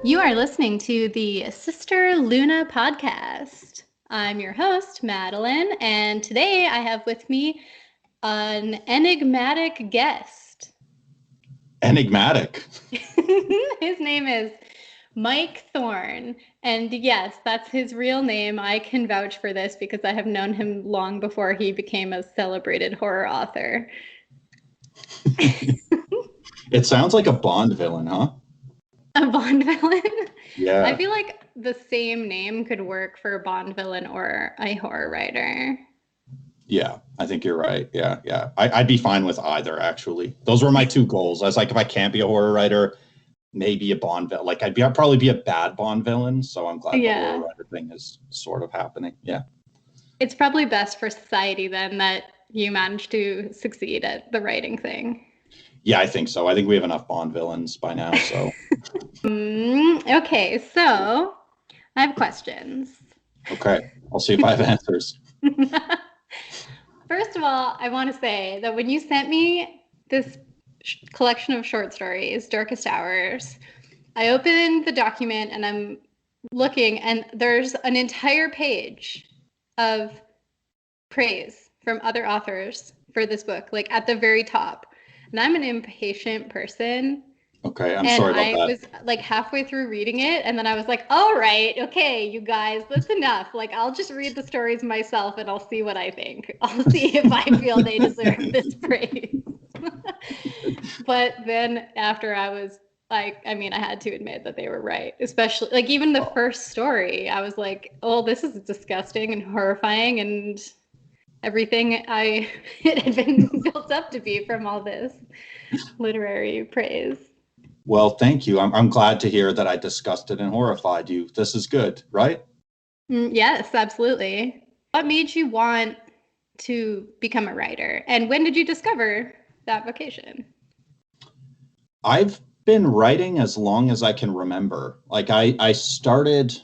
You are listening to the Sister Luna podcast. I'm your host, Madeline, and today I have with me an enigmatic guest. Enigmatic. His name is Mike Thorn, and yes, that's his real name. I can vouch for this because I have known him long before he became a celebrated horror author. It sounds like a Bond villain, huh? A Bond villain? I Yeah. feel like the same name could work for a Bond villain or a horror writer. Yeah, I think you're right. Yeah. I'd be fine with either, actually. Those were my two goals. I was like, if I can't be a horror writer, maybe a Bond villain. Like, I'd probably be a bad Bond villain. So I'm glad the horror Yeah. writer thing is sort of happening. Yeah. It's probably best for society then that you managed to succeed at the writing thing. Yeah, I think so. I think we have enough Bond villains by now. So, Okay, so I have questions. okay. I'll see if I have answers. First of all, I want to say that when you sent me this collection of short stories, Darkest Hours, I opened the document and I'm looking, and there's an entire page of praise from other authors for this book, like at the very top. And I'm an impatient person. Okay. I'm And sorry about I that. was like halfway through reading it, and then I was like, all right, okay, you guys, that's enough. Like, I'll just read the stories myself and I'll see what I think. I'll see if I feel they deserve this praise. But then after I was like, I mean, I had to admit that they were right, especially like even the first story, I was like, oh, this is disgusting and horrifying and everything it had been built up to be from all this literary praise. Well, thank you. I'm glad to hear that I disgusted and horrified you. This is good, right? Yes, absolutely. What made you want to become a writer? And when did you discover that vocation? I've been writing as long as I can remember. Like I started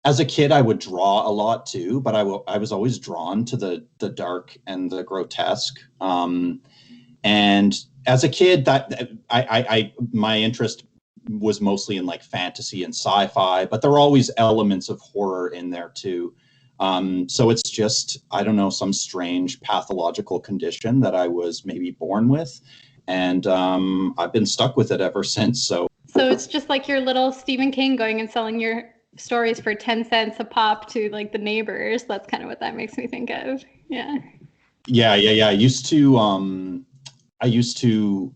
as a kid, I would draw a lot too, but I was always drawn to the dark and the grotesque. And as a kid, that I my interest was mostly in like fantasy and sci-fi, but there were always elements of horror in there too. So it's just, I don't know, some strange pathological condition that I was maybe born with. And I've been stuck with it ever since. So it's just like your little Stephen King going and selling your stories for 10 cents a pop to like the neighbors. That's kind of what that makes me think of. Yeah. yeah. I used to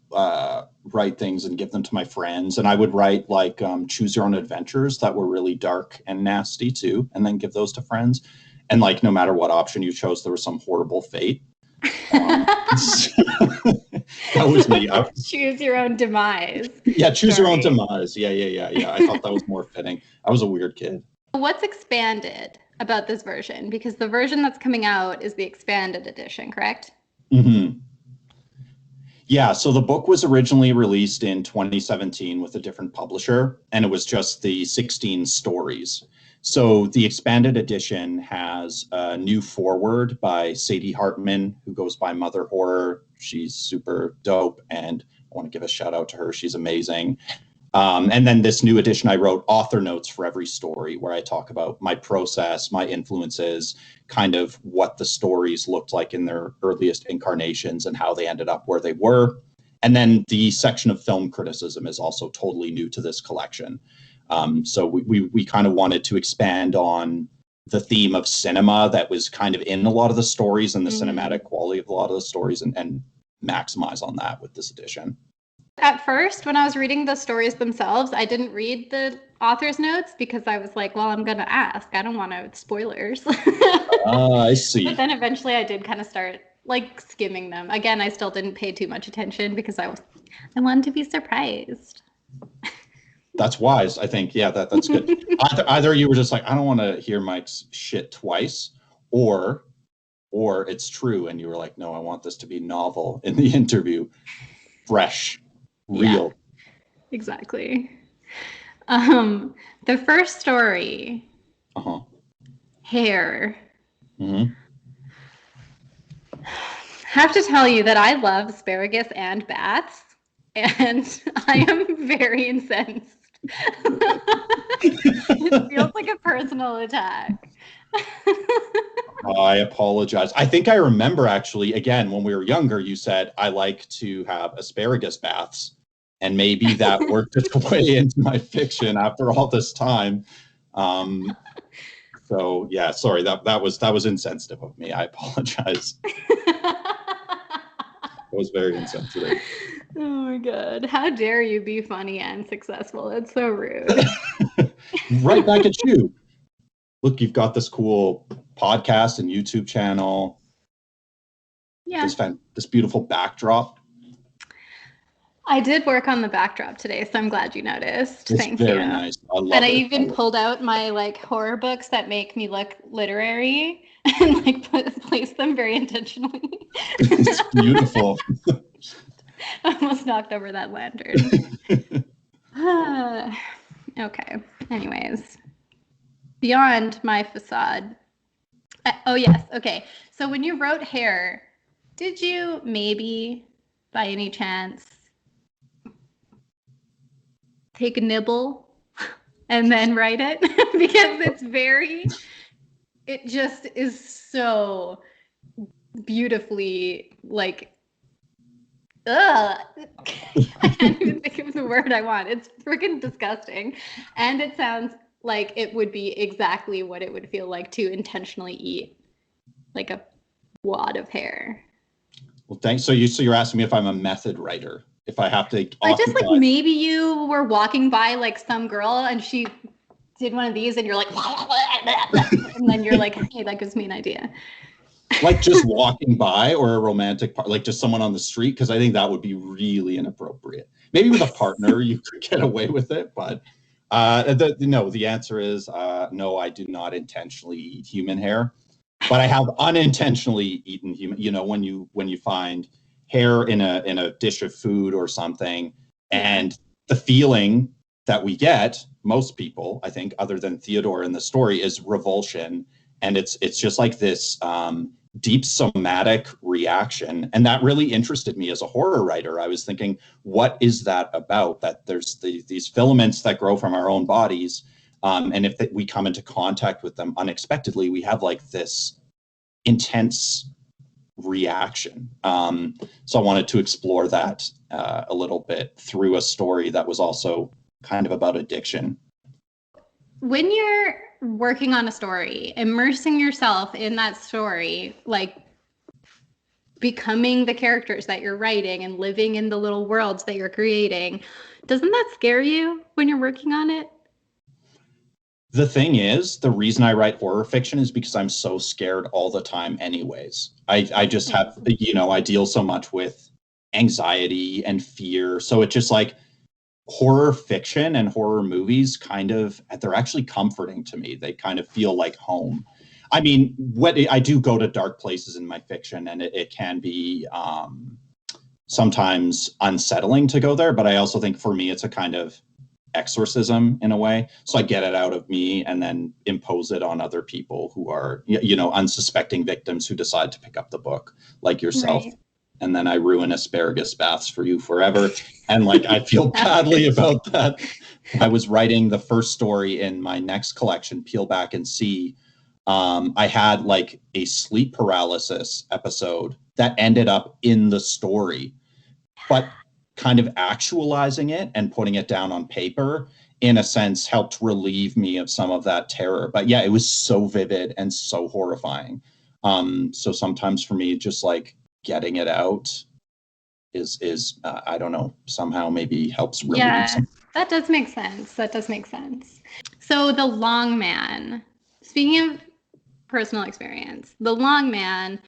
write things and give them to my friends, and I would write like choose your own adventures that were really dark and nasty too, and then give those to friends. And like no matter what option you chose, there was some horrible fate. That was me. Choose your own demise. Yeah, choose story. your own demise. Yeah. I thought that was more fitting. I was a weird kid. What's expanded about this version? Because the version that's coming out is the expanded edition, correct? Mm-hmm. Yeah, so the book was originally released in 2017 with a different publisher, and it was just the 16 stories. So the expanded edition has a new foreword by Sadie Hartman, who goes by Mother Horror. She's super dope, and I want to give a shout out to her. She's amazing. And then this new edition, I wrote author notes for every story where I talk about my process, my influences, kind of what the stories looked like in their earliest incarnations and how they ended up where they were. And then the section of film criticism is also totally new to this collection. So we kind of wanted to expand on the theme of cinema that was kind of in a lot of the stories and the cinematic quality of a lot of the stories, and maximize on that with this edition. At first, when I was reading the stories themselves, I didn't read the author's notes because I was like, well, I'm going to ask. I don't want to spoilers. I see. But then eventually I did kind of start like skimming them. Again, I still didn't pay too much attention because I wanted to be surprised. That's wise, I think. Yeah, that's good. Either you were just like, I don't want to hear Mike's shit twice, or it's true and you were like, no, I want this to be novel in the interview, fresh, real. Yeah, exactly. The first story, Hair. Mm-hmm. Have to tell you that I love asparagus and bats, and I am very incensed It feels like a personal attack. I apologize. I think I remember actually, again, when we were younger, you said, I like to have asparagus baths. And maybe that worked its way into my fiction after all this time. Um, so yeah, sorry, that was insensitive of me. I apologize. It was very insensitive. Oh my god. How dare you be funny and successful? It's so rude. Right back at you. Look, you've got this cool podcast and YouTube channel. Yeah. This beautiful backdrop. I did work on the backdrop today, so I'm glad you noticed. It's Thank very you. nice. I love And I it. even pulled out my like horror books that make me look literary and like place them very intentionally. It's beautiful. I almost knocked over that lantern. Okay. Anyways, beyond my facade. Oh yes. Okay. So when you wrote Hair, did you maybe, by any chance, take a nibble and then write it? Because it just is so beautifully like, I can't even think of the word I want. It's freaking disgusting. And it sounds like it would be exactly what it would feel like to intentionally eat like a wad of hair. Well, thanks. So you're asking me if I'm a method writer, if I have to I just like maybe you were walking by like some girl and she did one of these and you're like, and then you're like, hey, that gives me an idea. Like just walking by, or a romantic part, like just someone on the street, because I think that would be really inappropriate. Maybe with a partner you could get away with it, but the answer is no. I do not intentionally eat human hair, but I have unintentionally eaten human. When you find hair in a dish of food or something, and the feeling that we get, most people, I think, other than Theodore in the story, is revulsion, and it's just like this deep somatic reaction. And that really interested me as a horror writer. I was thinking, what is that about? That there's these filaments that grow from our own bodies. And if we come into contact with them unexpectedly, we have like this intense reaction. So I wanted to explore that a little bit through a story that was also kind of about addiction. When you're working on a story, immersing yourself in that story, like becoming the characters that you're writing and living in the little worlds that you're creating, doesn't that scare you when you're working on it? The thing is, the reason I write horror fiction is because I'm so scared all the time anyways. I just have, I deal so much with anxiety and fear. So it's just like horror fiction and horror movies they're actually comforting to me. They kind of feel like home. I mean, I do go to dark places in my fiction, and it can be sometimes unsettling to go there. But I also think for me, it's a kind of exorcism in a way. So I get it out of me and then impose it on other people who are, unsuspecting victims who decide to pick up the book, like yourself. Right. And then I ruin asparagus baths for you forever. And like, I feel badly about that. I was writing the first story in my next collection, Peel Back and See. I had like a sleep paralysis episode that ended up in the story, but kind of actualizing it and putting it down on paper, in a sense, helped relieve me of some of that terror. But yeah, it was so vivid and so horrifying. So sometimes for me, just like getting it out is I don't know, somehow maybe helps relieve. Yeah, that does make sense. So The Long Man, speaking of personal experience, The Long Man,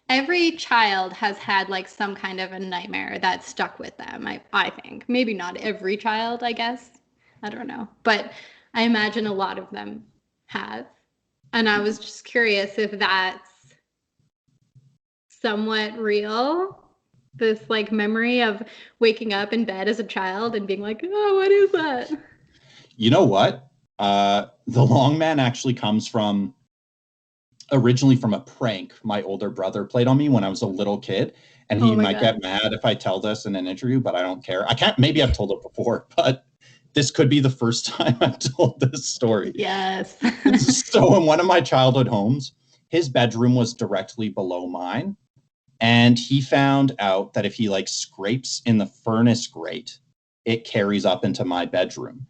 every child has had like some kind of a nightmare that stuck with them. I think maybe not every child, I guess. I don't know, but I imagine a lot of them have. And I was just curious if that's somewhat real. This like memory of waking up in bed as a child and being like, oh, what is that? You know what? The Long Man actually comes originally from a prank my older brother played on me when I was a little kid. And Oh he my might God. get mad if I tell this in an interview, but I don't care. I can't, maybe I've told it before, but this could be the first time I've told this story. Yes. So in one of my childhood homes, his bedroom was directly below mine. And he found out that if he like scrapes in the furnace grate, it carries up into my bedroom.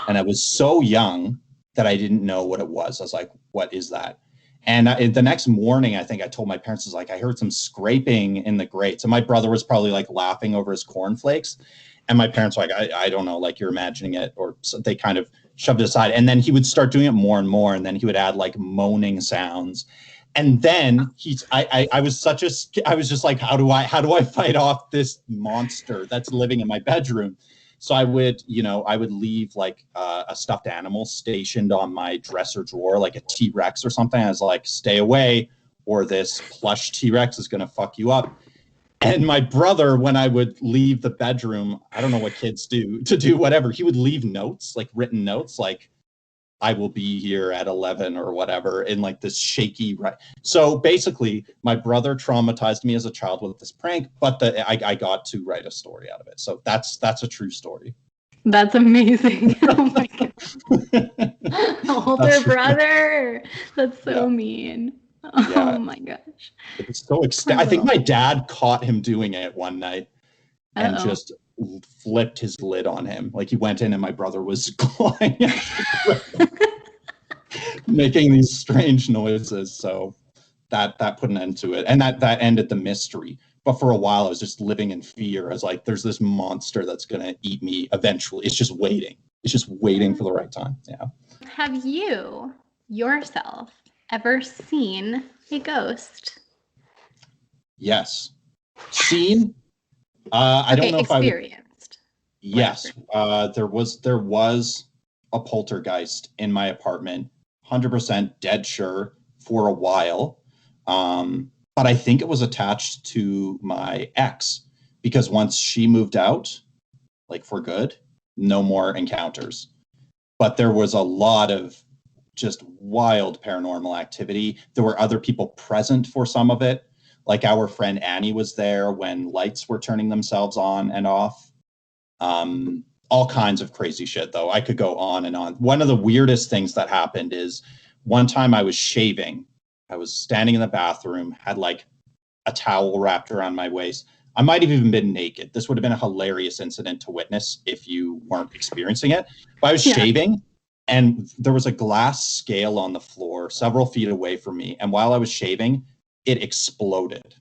And I was so young that I didn't know what it was. I was like, what is that? And the next morning, I think I told my parents, I was like, I heard some scraping in the grate. So my brother was probably like laughing over his cornflakes. And my parents were like, I don't know, like you're imagining it. Or so they kind of shoved it aside. And then he would start doing it more and more. And then he would add like moaning sounds. And then I was I was just like, how do I fight off this monster that's living in my bedroom? So I would leave like a stuffed animal stationed on my dresser drawer, like a T-Rex or something. I was like, stay away, or this plush T-Rex is going to fuck you up. And my brother, when I would leave the bedroom, I don't know what kids do to do whatever, he would leave notes, like written notes, like, I will be here at 11 or whatever, in like this shaky, right? So basically, my brother traumatized me as a child with this prank, but I got to write a story out of it. So that's a true story. That's amazing. Oh my God. Older brother. That's so mean. Oh my gosh. It's so I think my dad caught him doing it one night and just flipped his lid on him. Like he went in and my brother was clawing making these strange noises. So that put an end to it. And that ended the mystery. But for a while I was just living in fear. I was like, there's this monster that's gonna eat me eventually. It's just waiting. It's just waiting for the right time. Yeah. Have you yourself ever seen a ghost? Yes. Seen? I don't know if I experienced. Yes. There was a poltergeist in my apartment, 100% dead sure for a while. But I think it was attached to my ex because once she moved out, like for good, no more encounters. But there was a lot of just wild paranormal activity. There were other people present for some of it. Like our friend Annie was there when lights were turning themselves on and off. All kinds of crazy shit, though. I could go on and on. One of the weirdest things that happened is one time I was shaving. I was standing in the bathroom, had like a towel wrapped around my waist. I might have even been naked. This would have been a hilarious incident to witness if you weren't experiencing it. But I was shaving, and there was a glass scale on the floor several feet away from me. And while I was shaving, it exploded.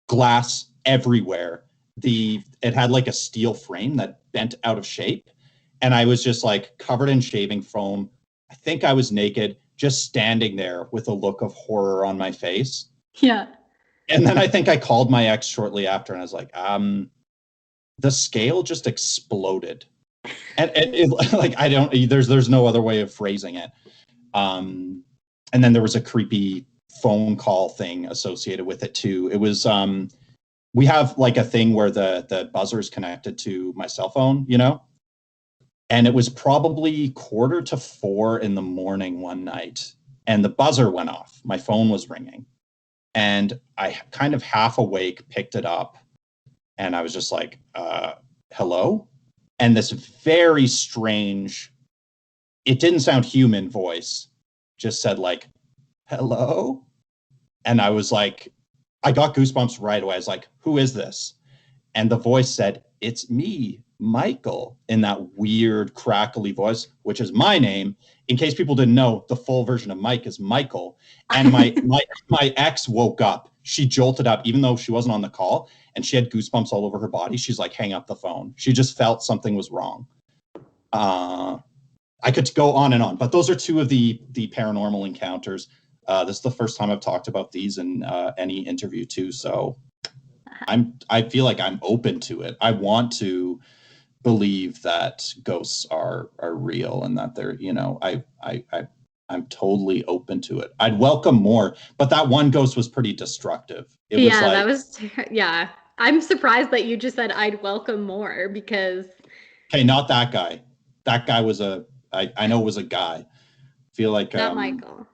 Glass everywhere. It had like a steel frame that bent out of shape. And I was just like covered in shaving foam. I think I was naked, just standing there with a look of horror on my face. Yeah. And then I think I called my ex shortly after and I was like, the scale just exploded. And like, I don't, there's no other way of phrasing it. And then there was a creepy phone call thing associated with it too. It was, we have like a thing where the buzzer is connected to my cell phone, and it was probably 3:45 in the morning one night and the buzzer went off. My phone was ringing and I kind of half awake picked it up and I was just like, hello? And this very strange, it didn't sound human voice, just said like, hello? And I was like, I got goosebumps right away. I was like, who is this? And the voice said, it's me, Michael, in that weird crackly voice, which is my name. In case people didn't know, the full version of Mike is Michael. And my ex woke up. She jolted up, even though she wasn't on the call, and she had goosebumps all over her body. She's like, hang up the phone. She just felt something was wrong. I could go on and on, but those are two of the paranormal encounters. This is the first time I've talked about these in any interview too. So I feel like I'm open to it. I want to believe that ghosts are real and that they're, I'm totally open to it. I'd welcome more, but that one ghost was pretty destructive. It was like, that was, yeah. I'm surprised that you just said I'd welcome more because. Okay, not that guy. That guy was I know was a guy. Feel like not Michael.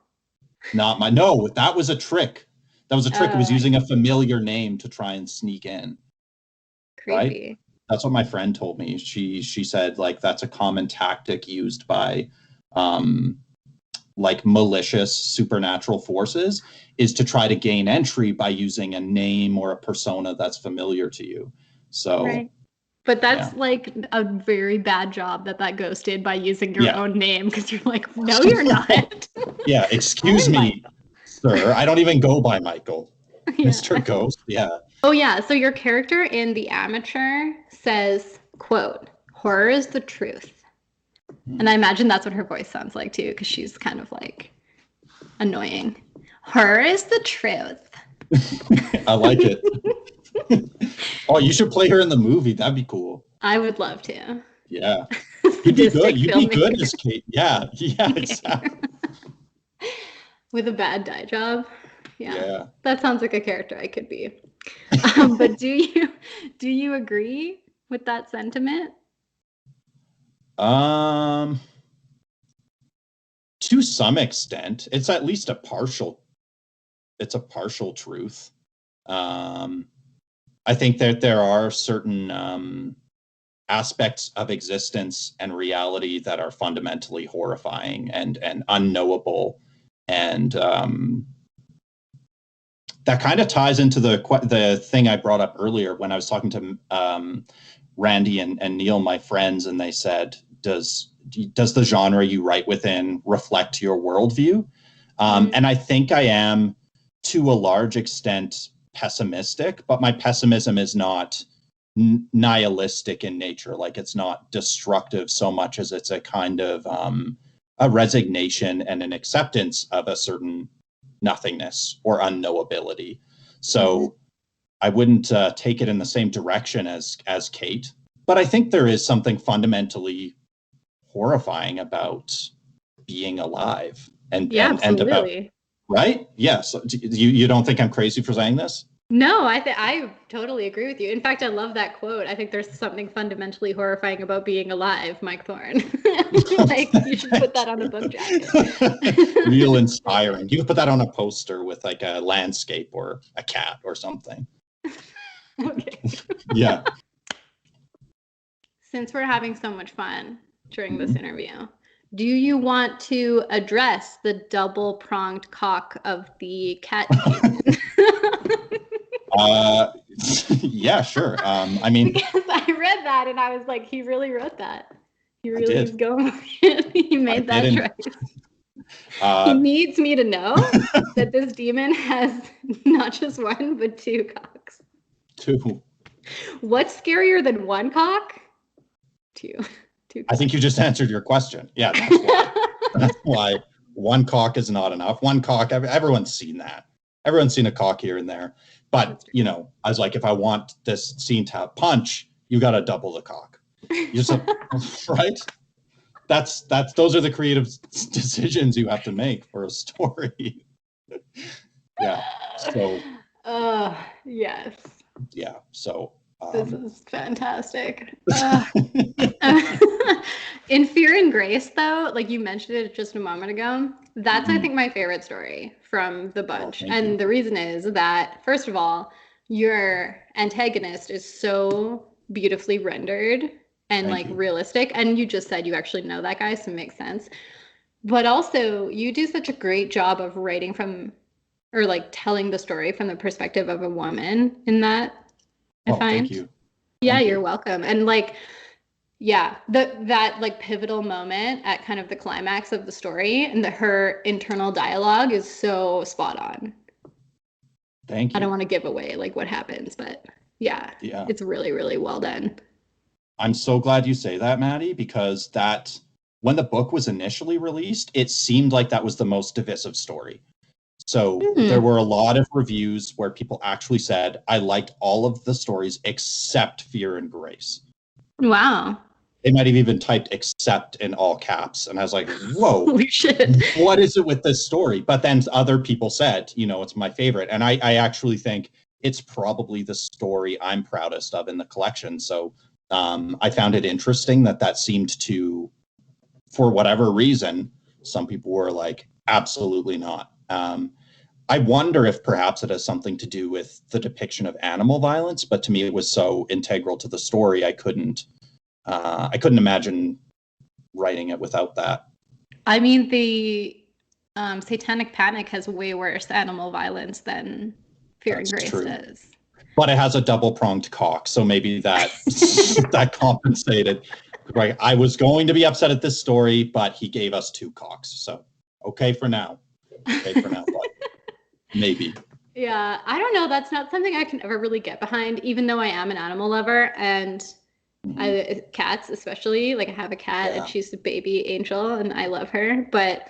No, that was a trick. That was a trick. It was I using a see. familiar name to try and sneak in, right? Creepy. That's what my friend told me. She said like that's a common tactic used by um, like malicious supernatural forces, is to try to gain entry by using a name or a persona that's familiar to you. So Right. But yeah, that's like a very bad job that ghost did by using your yeah, own name, because you're like, no, you're not. yeah. Excuse I'm me, Michael. sir. I don't even go by Michael. Mr. Yeah. Ghost. Yeah. Oh yeah. So your character in The Amateur says, quote, horror is the truth. And I imagine that's what her voice sounds like too, because she's kind of like annoying. Horror is the truth. I like it. Oh, you should play her in the movie. That'd be cool. I would love to. Yeah. You'd be good. Sadistic You'd be good filmmaker. as Kate. Yeah. Yeah, Okay. exactly. With a bad dye job. Yeah. Yeah. That sounds like a character I could be. But do you agree with that sentiment? Um, to some extent, it's at least it's a partial truth. Um, I think that there are certain aspects of existence and reality that are fundamentally horrifying and unknowable, and that kind of ties into the thing I brought up earlier when I was talking to Randy and Neil, my friends, and they said, "Does the genre you write within reflect your worldview?" And I think I am, to a large extent, pessimistic, but my pessimism is not nihilistic in nature. Like, it's not destructive so much as it's a kind of a resignation and an acceptance of a certain nothingness or unknowability. So I wouldn't take it in the same direction as Kate, but I think there is something fundamentally horrifying about being alive Yeah, and about, absolutely. right? Yes. You don't think I'm crazy for saying this? No, I totally agree with you. In fact, I love that quote. I think there's something fundamentally horrifying about being alive, Mike Thorn. Like, you should put that on a book jacket. Real inspiring. You could put that on a poster with like a landscape or a cat or something. Okay. Yeah. Since we're having so much fun during this interview, do you want to address the double-pronged cock of the cat demon? Yeah, sure. I mean, Because I read that and I was like, he really wrote that. He really is did. going. He made that didn't. choice. He needs me to know that this demon has not just one, but two cocks. Two. What's scarier than one cock? Two. Two I think you just answered your question. Yeah, that's why. That's why one cock is not enough. One cock, everyone's seen that. Everyone's seen a cock here and there. But, you know, I was like, if I want this scene to have punch, you got to double the cock. You just right? Those are the creative decisions you have to make for a story. Yeah. So. Yes. Yeah. So. This is fantastic. In Fear and Grace, though, like you mentioned it just a moment ago, that's, I think, my favorite story from the bunch. And the reason is that, first of all, your antagonist is so beautifully rendered and like realistic. And you just said you actually know that guy, so it makes sense. But also, you do such a great job of writing from, or like telling the story from the perspective of a woman in that. I find. Thank you. Yeah, you're welcome. And like, yeah, that like pivotal moment at kind of the climax of the story, and her internal dialogue is so spot on. Thank you. I don't want to give away like what happens, but yeah, it's really, really well done. I'm so glad you say that, Maddie, because when the book was initially released, it seemed like that was the most divisive story. So there were a lot of reviews where people actually said, I liked all of the stories except Fear and Grace. Wow. They might have even typed "except" in all caps. And I was like, whoa, holy shit. What is it with this story? But then other people said, you know, it's my favorite. And I actually think it's probably the story I'm proudest of in the collection. So I found it interesting that seemed to, for whatever reason, some people were like, absolutely not. I wonder if perhaps it has something to do with the depiction of animal violence, but to me it was so integral to the story I couldn't imagine writing it without that. I mean, the Satanic Panic has way worse animal violence than Fear and That's Grace true. does. But it has a double-pronged cock, so maybe that that compensated. Right. I was going to be upset at this story, but he gave us 2 cocks. So okay for now. Okay for now, but maybe. Yeah, I don't know. That's not something I can ever really get behind, even though I am an animal lover and cats especially. Like I have a cat and she's a baby angel and I love her, but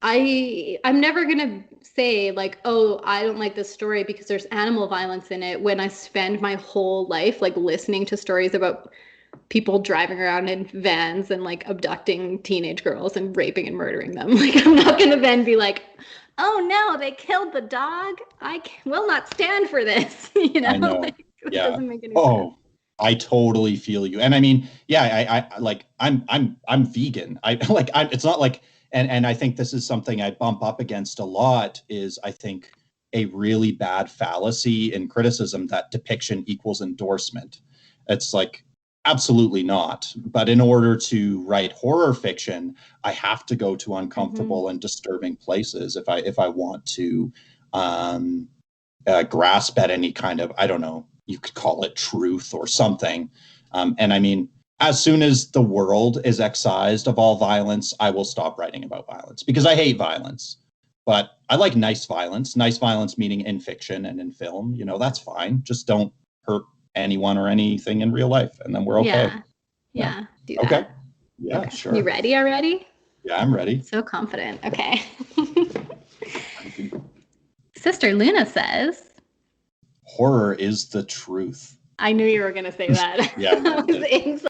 I'm never gonna say like, oh, I don't like this story because there's animal violence in it when I spend my whole life like listening to stories about people driving around in vans and like abducting teenage girls and raping and murdering them. Like I'm not gonna then be like, oh no, they killed the dog. I will not stand for this. You know, I know. like, it Yeah. doesn't make any sense. I totally feel you. And I mean, yeah, I like I'm vegan. It's not like and I think this is something I bump up against a lot is I think a really bad fallacy in criticism that depiction equals endorsement. It's like absolutely not. But in order to write horror fiction, I have to go to uncomfortable and disturbing places if I want to grasp at any kind of, I don't know, you could call it truth or something. And I mean, as soon as the world is excised of all violence, I will stop writing about violence because I hate violence. But I like nice violence meaning in fiction and in film. You know, that's fine. Just don't hurt anyone or anything in real life. And then we're okay. Yeah. Do that. Okay. Yeah, okay. Sure. You ready already? Yeah, I'm ready. So confident. Okay. Sister Luna says, horror is the truth. I knew you were going to say that. Yeah. I was